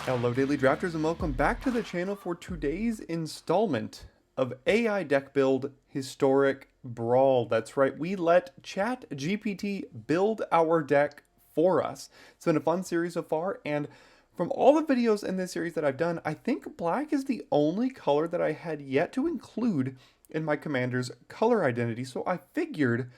Hello Daily Drafters and welcome back to the channel for today's installment of AI deck build historic Brawl. That's right, we let ChatGPT build our deck for us. It's been a fun series so far, and from all the videos in this series that I've done, I think black is the only color that I had yet to include in my commander's color identity, so I figured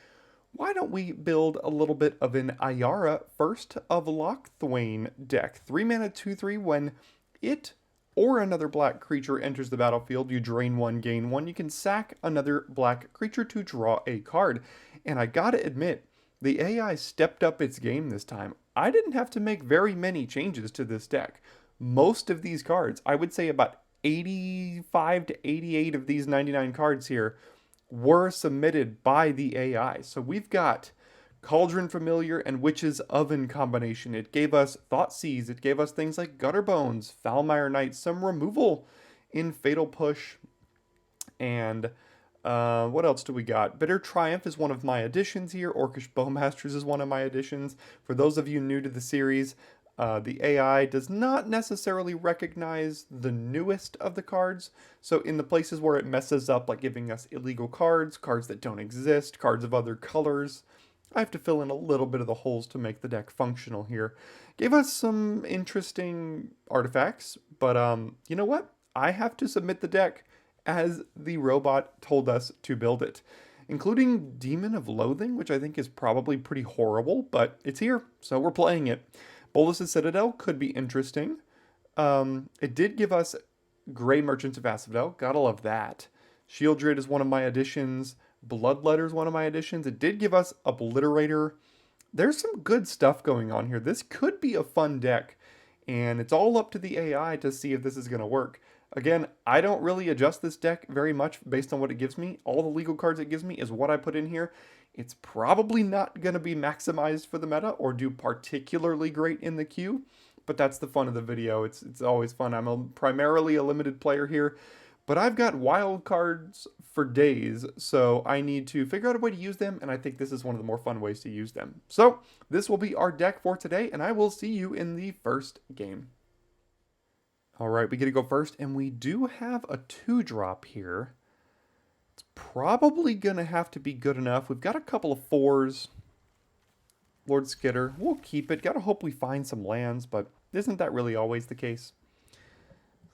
why don't we build a little bit of an Ayara First of Lockthwain deck? 3 mana, 2/3. When it or another black creature enters the battlefield, you drain one, gain one. You can sack another black creature to draw a card. And I gotta admit, the AI stepped up its game this time. I didn't have to make very many changes to this deck. Most of these cards, I would say about 85 to 88 of these 99 cards here, were submitted by the AI. So we've got Cauldron Familiar and Witch's Oven combination. It gave us Thoughtseize. It gave us things like Gutterbones, Foulmire Knight, some removal in Fatal Push. And what else do we got? Bitter Triumph is one of my additions here. Orcish Bowmasters is one of my additions. For those of you new to the series, the AI does not necessarily recognize the newest of the cards. So in the places where it messes up, like giving us illegal cards, cards that don't exist, cards of other colors, I have to fill in a little bit of the holes to make the deck functional here. Gave us some interesting artifacts, but you know what? I have to submit the deck as the robot told us to build it, including Demon of Loathing, which I think is probably pretty horrible, but it's here, so we're playing it. Bolus's Citadel could be interesting. It did give us Grey Merchants of Asphodel. Gotta love that. Shieldred is one of my additions. Bloodletter is one of my additions. It did give us Obliterator. There's some good stuff going on here. This could be a fun deck, and it's all up to the AI to see if this is going to work. Again, I don't really adjust this deck very much based on what it gives me. All the legal cards it gives me is what I put in here. It's probably not going to be maximized for the meta or do particularly great in the queue, but that's the fun of the video. It's always fun. I'm primarily a limited player here, but I've got wild cards for days, so I need to figure out a way to use them, and I think this is one of the more fun ways to use them. So this will be our deck for today, and I will see you in the first game. All right, we get to go first, and we do have a 2-drop here. It's probably going to have to be good enough. We've got a couple of 4s. Lord Skitter, we'll keep it. Gotta hope we find some lands, but isn't that really always the case? So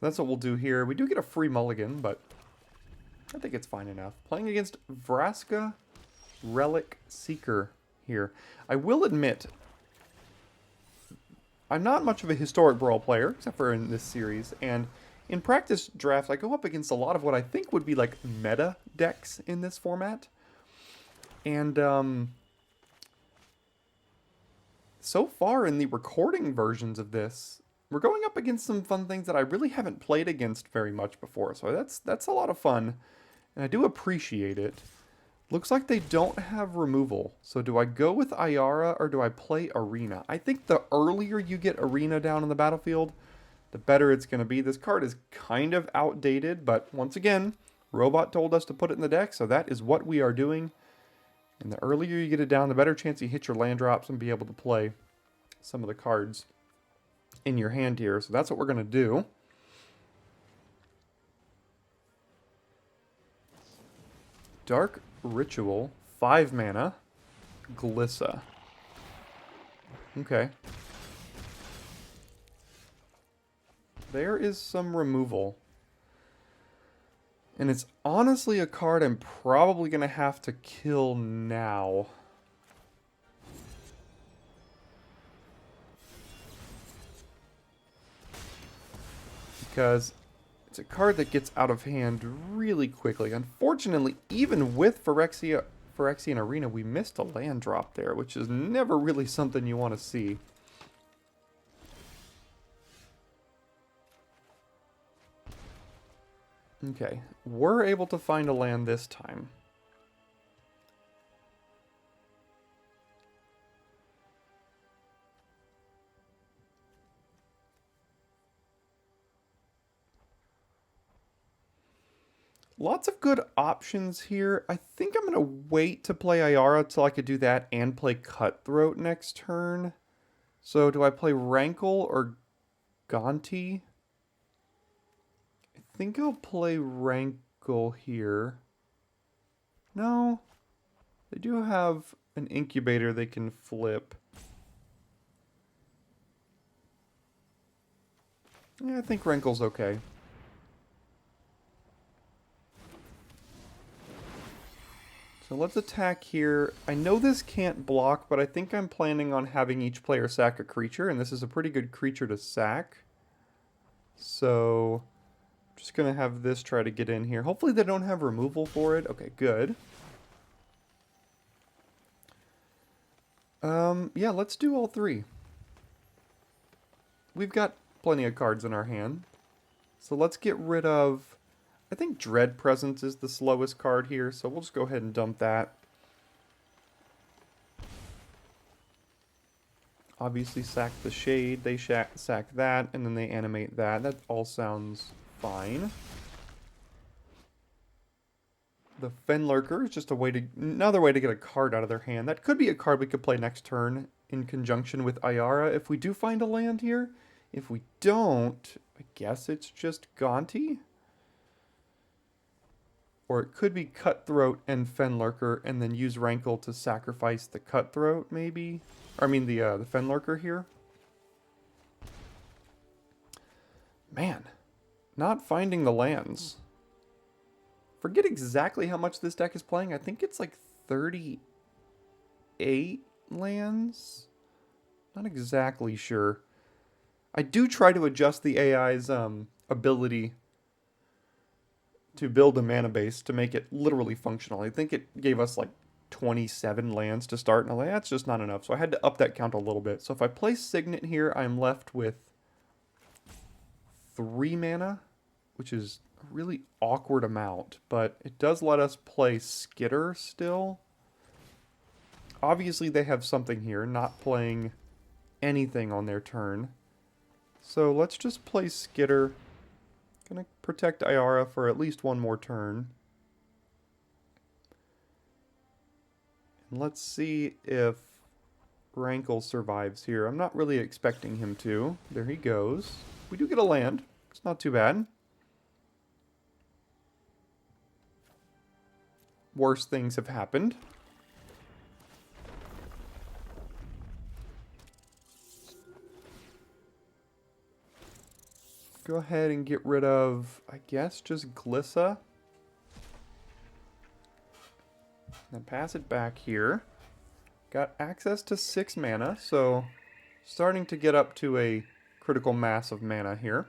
that's what we'll do here. We do get a free mulligan, but I think it's fine enough. Playing against Vraska Relic Seeker here. I will admit, I'm not much of a historic Brawl player, except for in this series, and in practice drafts, I go up against a lot of what I think would be like meta decks in this format. And so far in the recording versions of this, we're going up against some fun things that I really haven't played against very much before. So that's a lot of fun, and I do appreciate it. Looks like they don't have removal. So do I go with Ayara or do I play Arena? I think the earlier you get Arena down on the battlefield, the better it's going to be. This card is kind of outdated, but once again, Robot told us to put it in the deck, so that is what we are doing. And the earlier you get it down, the better chance you hit your land drops and be able to play some of the cards in your hand here. So that's what we're going to do. Dark Ritual, 5 mana, Glissa. Okay. There is some removal. And it's honestly a card I'm probably going to have to kill now. Because it's a card that gets out of hand really quickly. Unfortunately, even with Phyrexian Arena, we missed a land drop there, which is never really something you want to see. Okay, we're able to find a land this time. Lots of good options here. I think I'm going to wait to play Ayara till I could do that and play Cutthroat next turn. So do I play Rankle or Gonti. I think I'll play Rankle here. No. They do have an incubator they can flip. Yeah, I think Rankle's okay. So let's attack here. I know this can't block, but I think I'm planning on having each player sack a creature, and this is a pretty good creature to sack. So I'm just going to have this try to get in here. Hopefully they don't have removal for it. Okay, good. Yeah, let's do all three. We've got plenty of cards in our hand. So let's get rid of... I think Dread Presence is the slowest card here, so we'll just go ahead and dump that. Obviously sack the Shade, they sack that, and then they animate that. That all sounds fine. The Fenlurker is just a way to, another way to get a card out of their hand. That could be a card we could play next turn in conjunction with Ayara if we do find a land here. If we don't, I guess it's just Gonti. Or it could be Cutthroat and Fenlurker and then use Rankle to sacrifice the Cutthroat, maybe? Or, I mean the Fenlurker here. Man, not finding the lands. Forget exactly how much this deck is playing. I think it's like 38 lands. Not exactly sure. I do try to adjust the AI's ability to build a mana base to make it literally functional. I think it gave us like 27 lands to start, and I'm like, that's just not enough. So I had to up that count a little bit. So if I play Signet here, I'm left with 3 mana, which is a really awkward amount, but it does let us play Skitter still. Obviously they have something here, not playing anything on their turn. So let's just play Skitter. Gonna protect Ayara for at least one more turn. And let's see if Rankle survives here. I'm not really expecting him to. There he goes. We do get a land. It's not too bad. Worse things have happened. Go ahead and get rid of, I guess, just Glissa. Then pass it back here. Got access to 6 mana, so starting to get up to a critical mass of mana here.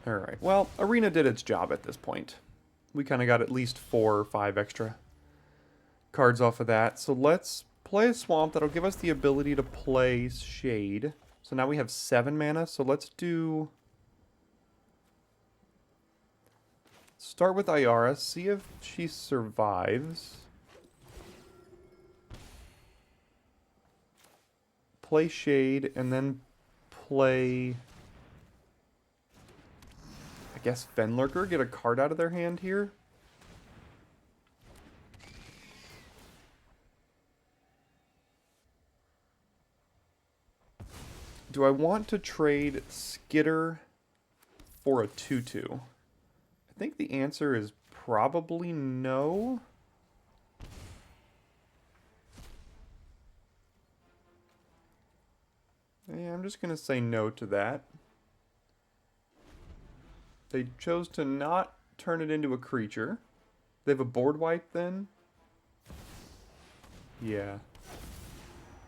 Alright, well, Arena did its job at this point. We kind of got at least 4 or 5 extra cards off of that. So let's play a Swamp. That'll give us the ability to play Shade. So now we have 7 mana, so let's do... Start with Ayara, see if she survives. Play Shade, and then play... I guess Fenlurker, get a card out of their hand here. Do I want to trade Skitter for a 2/2? I think the answer is probably no. Yeah, I'm just going to say no to that. They chose to not turn it into a creature. They have a board wipe then? Yeah.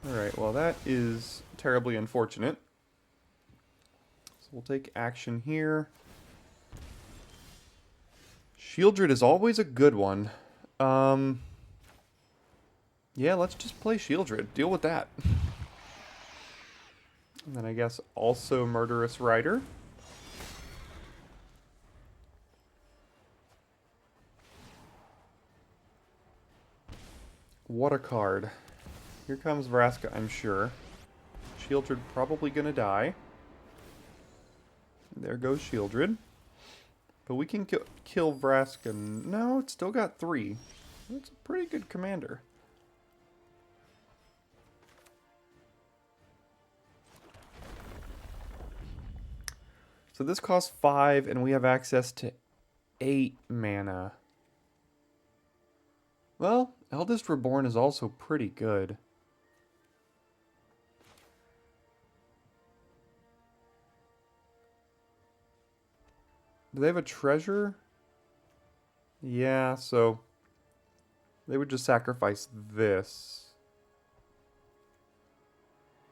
Alright, well that is terribly unfortunate. So we'll take action here. Shieldred is always a good one. Yeah, let's just play Shieldred. Deal with that. And then I guess also Murderous Rider. What a card. Here comes Vraska, I'm sure. Shieldred probably gonna die. There goes Shieldred. But we can kill Vraska. No, it's still got 3. That's a pretty good commander. So this costs 5, and we have access to 8 mana. Well, Eldest Reborn is also pretty good. Do they have a treasure? Yeah, so they would just sacrifice this.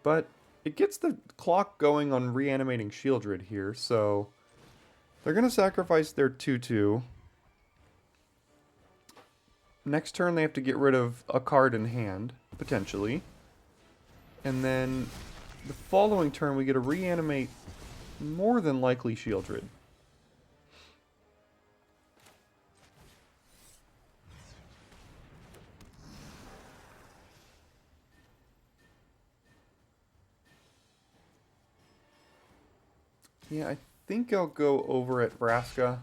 But it gets the clock going on reanimating Shieldred here, so they're going to sacrifice their 2/2. Next turn they have to get rid of a card in hand, potentially. And then the following turn we get to reanimate more than likely Shieldred. Yeah, I think I'll go over at Vraska,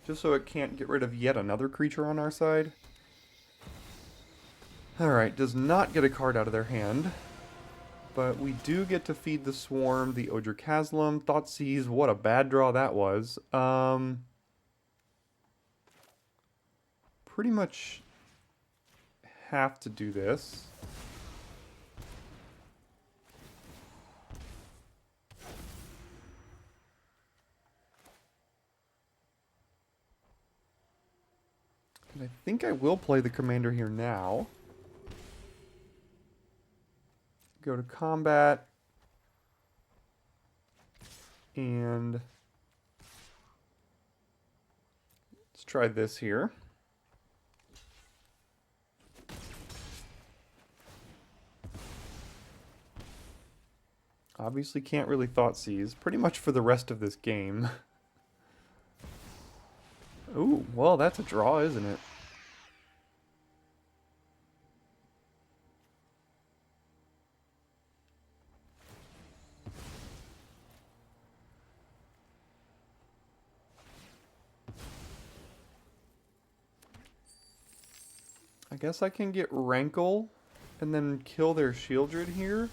just so it can't get rid of yet another creature on our side. Alright, does not get a card out of their hand. But we do get to feed the Swarm, the Odric Haslam, Thoughtseize, what a bad draw that was. Pretty much have to do this. And I think I will play the commander here now. Go to combat. And let's try this here. Obviously can't really Thoughtseize, pretty much for the rest of this game. Ooh, well, that's a draw, isn't it? I guess I can get Rankle and then kill their Shieldred here.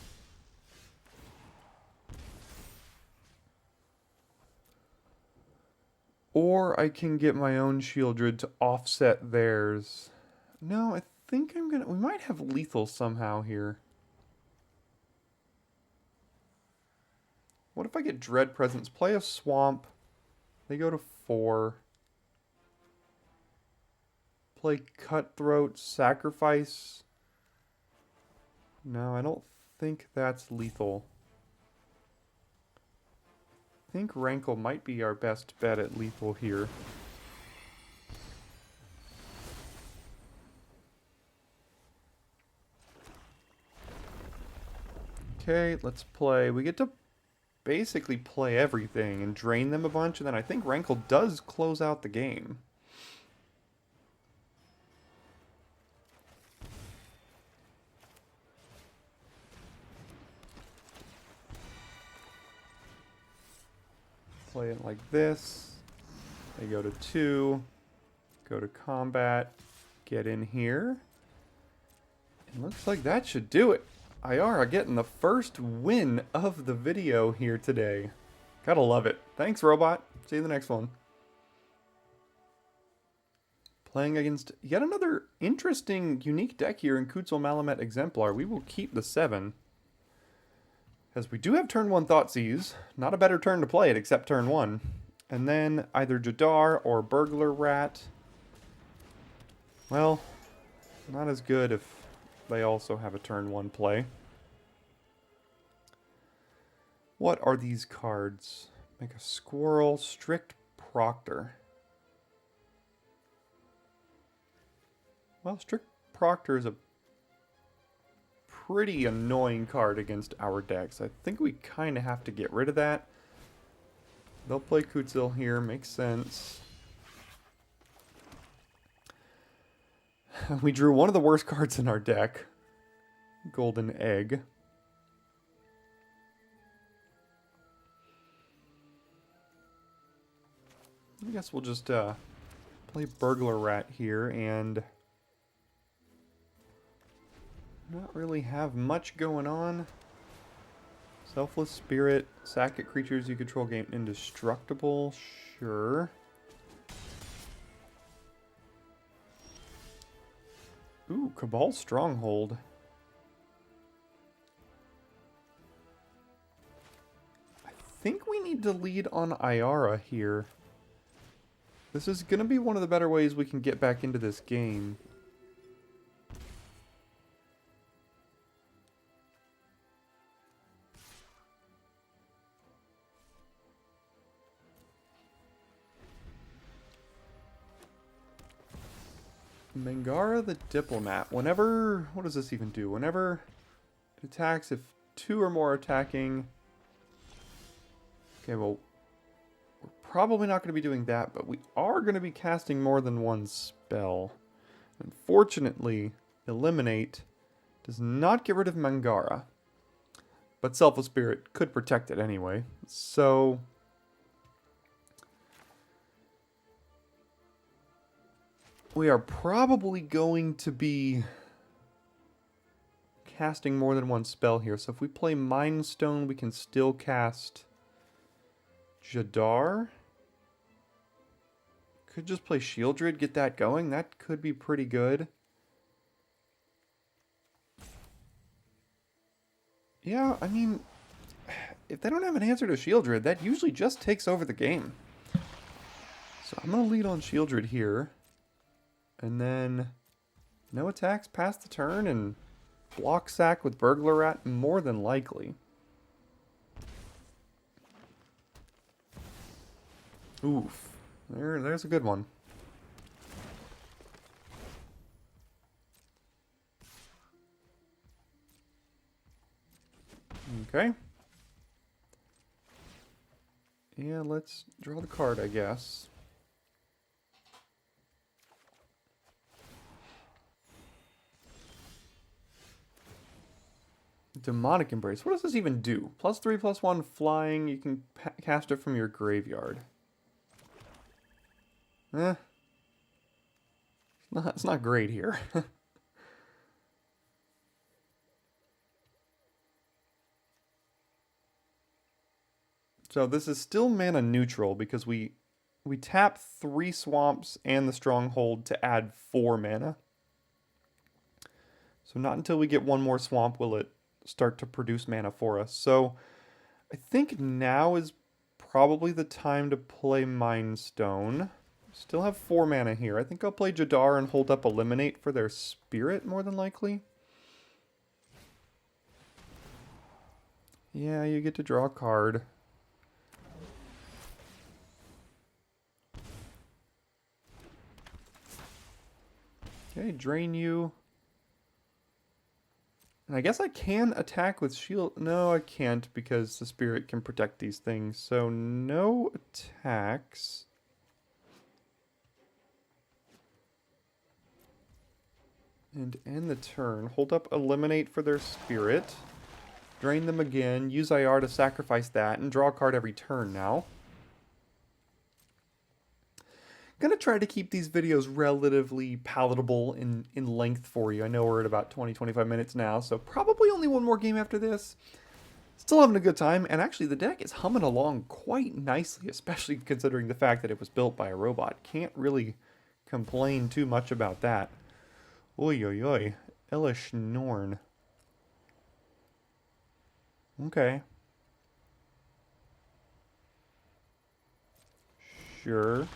Or I can get my own Shieldred to offset theirs. No, I think I'm gonna... We might have lethal somehow here. What if I get Dread Presence? Play a Swamp. They go to 4. Play Cutthroat. Sacrifice. No, I don't think that's lethal. I think Rankle might be our best bet at lethal here. Okay, let's play. We get to basically play everything and drain them a bunch, and then I think Rankle does close out the game. Play it like this. They go to 2. Go to combat. Get in here. It looks like that should do it. IR getting the first win of the video here today. Gotta love it. Thanks, Robot. See you in the next one. Playing against yet another interesting, unique deck here in Kutzel Malamet Exemplar. We will keep the 7. As we do have turn 1 Thoughtseize. Not a better turn to play it except turn 1. And then either Jadar or Burglar Rat. Well, not as good if they also have a turn 1 play. What are these cards? Make a Squirrel, Strict Proctor. Well, Strict Proctor is a pretty annoying card against our decks. I think we kind of have to get rid of that. They'll play Kutzel here, makes sense. We drew one of the worst cards in our deck. Golden Egg. I guess we'll just play Burglar Rat here and not really have much going on. Selfless Spirit, sack at creatures you control, gain indestructible. Sure. Ooh, Cabal Stronghold. I think we need to lead on Iara here. This is going to be one of the better ways we can get back into this game. Mangara the Diplomat. Whenever... What does this even do? Whenever it attacks, if two or more attacking... Okay, well... We're probably not going to be doing that, but we are going to be casting more than one spell. Unfortunately, Eliminate does not get rid of Mangara. But Selfless Spirit could protect it anyway. So... we are probably going to be casting more than one spell here. So if we play Mind Stone, we can still cast Jadar. Could just play Shieldred, get that going. That could be pretty good. Yeah, I mean, if they don't have an answer to Shieldred, that usually just takes over the game. So I'm going to lead on Shieldred here. And then no attacks past the turn and block sack with Burglar Rat more than likely. Oof. There's a good one. Okay. Yeah, let's draw the card, I guess. Demonic Embrace. What does this even do? +3/+1 flying. You can cast it from your graveyard. It's not great here. So this is still mana neutral because we tap 3 swamps and the Stronghold to add 4 mana. So not until we get one more swamp will it start to produce mana for us. So I think now is probably the time to play Mind Stone. Still have 4 mana here. I think I'll play Jadar and hold up Eliminate for their Spirit more than likely. Yeah, you get to draw a card. Okay, drain you. And I guess I can attack with shield. No, I can't because the Spirit can protect these things. So no attacks. And end the turn. Hold up Eliminate for their Spirit. Drain them again. Use IR to sacrifice that and draw a card every turn now. Gonna try to keep these videos relatively palatable in length for you. I know we're at about 20-25 minutes now, so probably only one more game after this. Still having a good time, and actually the deck is humming along quite nicely, especially considering the fact that it was built by a robot. Can't really complain too much about that. Oi, oi, oi. Elish Norn. Okay. Sure.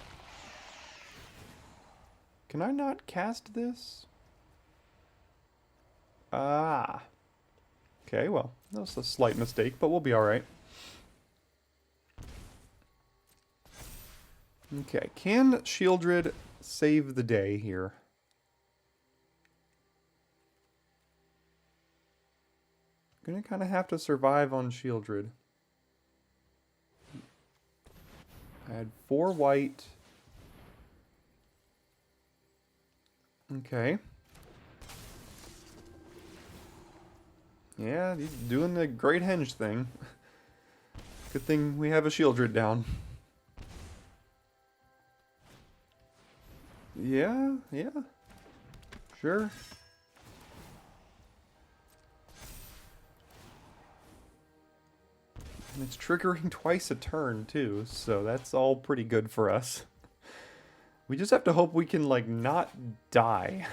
Can I not cast this? Ah. Okay, well, that was a slight mistake, but we'll be alright. Okay, can Shieldred save the day here? Gonna kind of have to survive on Shieldred. I had 4 white. Okay. Yeah, he's doing the Great Henge thing. Good thing we have a Shieldred down. Yeah, sure. And it's triggering twice a turn, too, so that's all pretty good for us. We just have to hope we can, like, not die.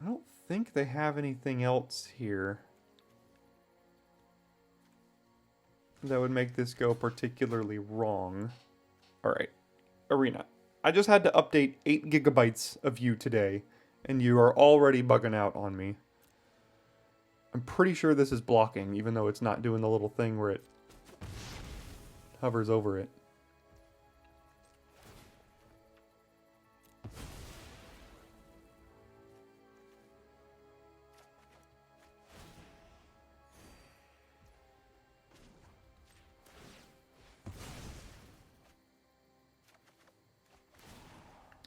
I don't think they have anything else here that would make this go particularly wrong. Alright, Arena. I just had to update 8 gigabytes of you today, and you are already bugging out on me. I'm pretty sure this is blocking, even though it's not doing the little thing where it hovers over it.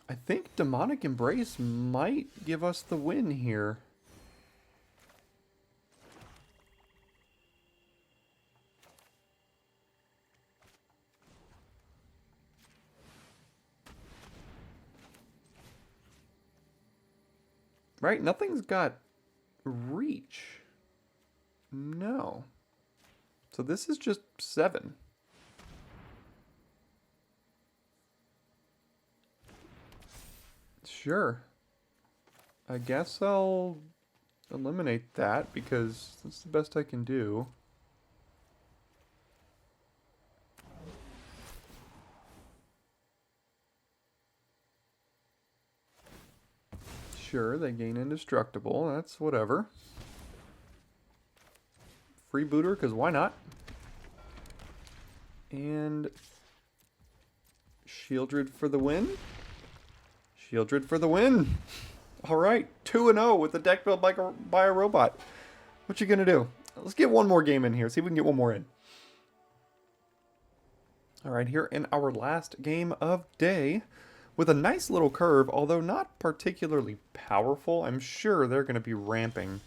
I think Demonic Embrace might give us the win here. Right? Nothing's got reach. No. So this is just 7. Sure. I guess I'll eliminate that because that's the best I can do. Sure, they gain indestructible. That's whatever. Freebooter, because why not? And Shieldred for the win. Shieldred for the win. All right, 2-0 with the deck built by a robot. What you gonna do? Let's get one more game in here. See if we can get one more in. All right, here in our last game of day, with a nice little curve, although not particularly powerful. I'm sure they're gonna be ramping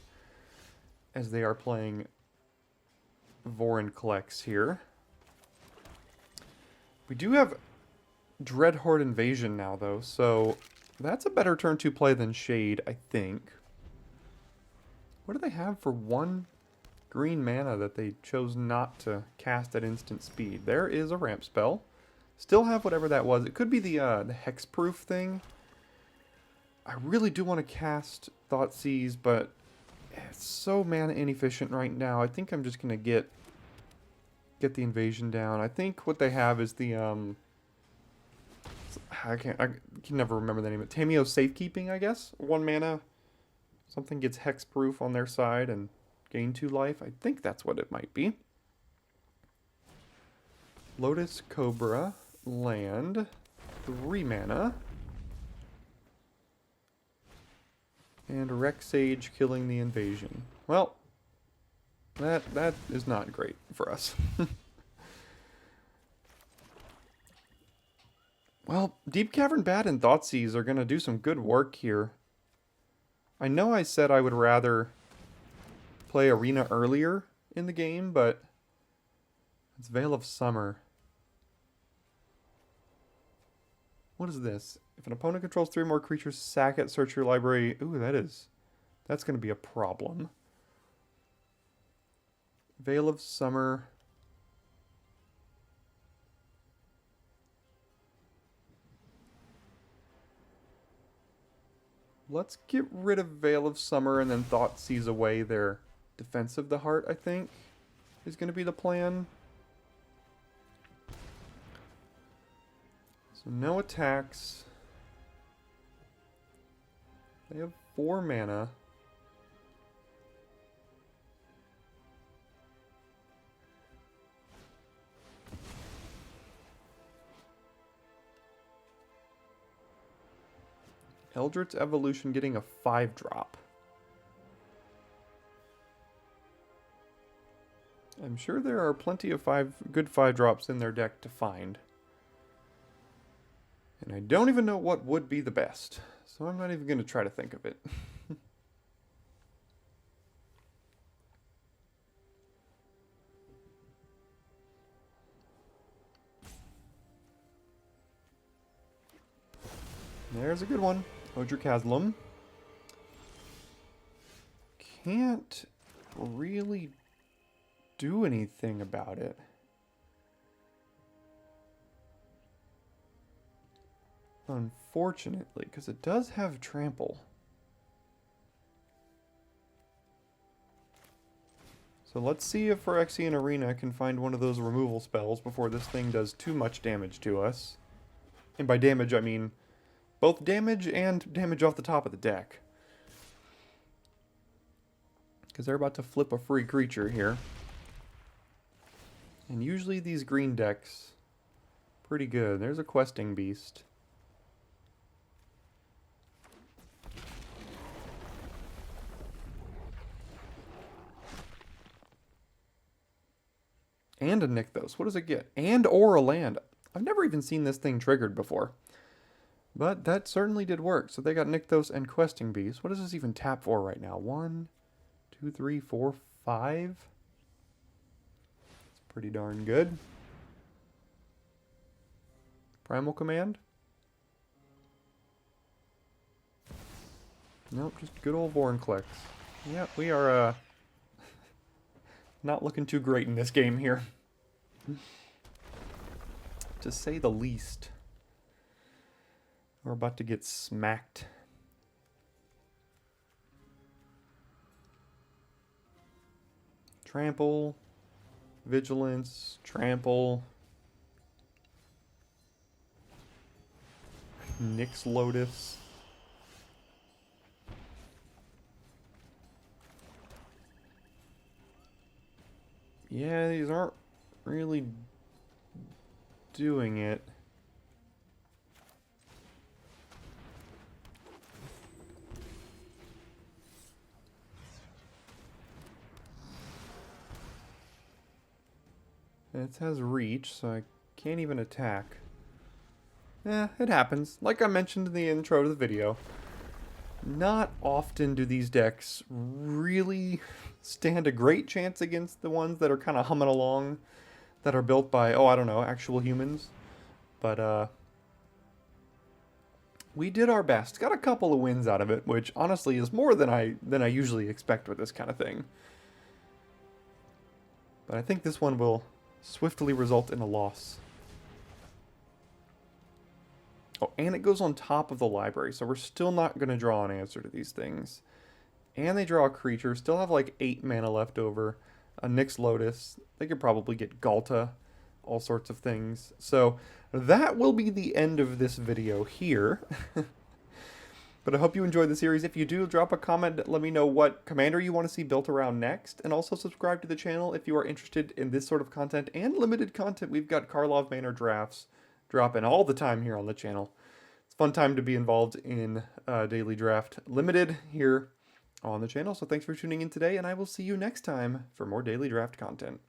as they are playing Vorinclex here. We do have Dreadhorde Invasion now, though, so that's a better turn 2 play than Shade, I think. What do they have for 1 green mana that they chose not to cast at instant speed? There is a ramp spell. Still have whatever that was. It could be the hexproof thing. I really do want to cast Thoughtseize, but it's so mana inefficient right now. I think I'm just gonna get the invasion down. I think what they have is the I can never remember the name of it. Tameo Safekeeping, I guess. 1 mana. Something gets hexproof on their side and gain 2 life. I think that's what it might be. Lotus Cobra, land, 3 mana. And Rex Sage killing the invasion. Well, that is not great for us. Well, Deep Cavern Bat and Thoughtseize are going to do some good work here. I know I said I would rather play Arena earlier in the game, but it's Veil of Summer. What is this? If an opponent controls 3 more creatures, sack it, search your library. Ooh, that's going to be a problem. Veil of Summer. Let's get rid of Veil of Summer and then Thoughtseize away their Defense of the Heart, I think, is going to be the plan. So no attacks. They have 4 mana. Eldritch Evolution getting a 5-drop. I'm sure there are plenty of good 5-drops in their deck to find. And I don't even know what would be the best, so I'm not even going to try to think of it. There's a good one. Odricaslam. Can't really do anything about it. Unfortunately, because it does have trample. So let's see if Phyrexian Arena can find one of those removal spells before this thing does too much damage to us. And by damage, I mean both damage and damage off the top of the deck. Because they're about to flip a free creature here. And usually these green decks, pretty good. There's a questing beast. And a Nykthos. What does it get? And or a land. I've never even seen this thing triggered before. But that certainly did work. So they got Nykthos and Questing Beast. What does this even tap for right now? 1, 2, 3, 4, 5. It's pretty darn good. Primal Command? Nope, just good old Vorinclex. Yeah, we are not looking too great in this game here. To say the least. We're about to get smacked. Trample. Vigilance. Trample. Nyx Lotus. Yeah, these aren't really doing it. It has reach, so I can't even attack. It happens. Like I mentioned in the intro to the video, not often do these decks really stand a great chance against the ones that are kind of humming along, that are built by, oh, I don't know, actual humans. But, we did our best. Got a couple of wins out of it, which honestly is more than I usually expect with this kind of thing. But I think this one will swiftly result in a loss. Oh, and it goes on top of the library, so we're still not going to draw an answer to these things. And they draw a creature, still have like 8 mana left over. A Nyx Lotus, they could probably get Galta, all sorts of things. So that will be the end of this video here. But I hope you enjoyed the series. If you do, drop a comment, let me know what commander you want to see built around next, and also subscribe to the channel if you are interested in this sort of content and limited content. We've got Karlov Manor drafts dropping all the time here on the channel. It's a fun time to be involved in Daily Draft Limited here on the channel. So thanks for tuning in today, and I will see you next time for more Daily Draft content.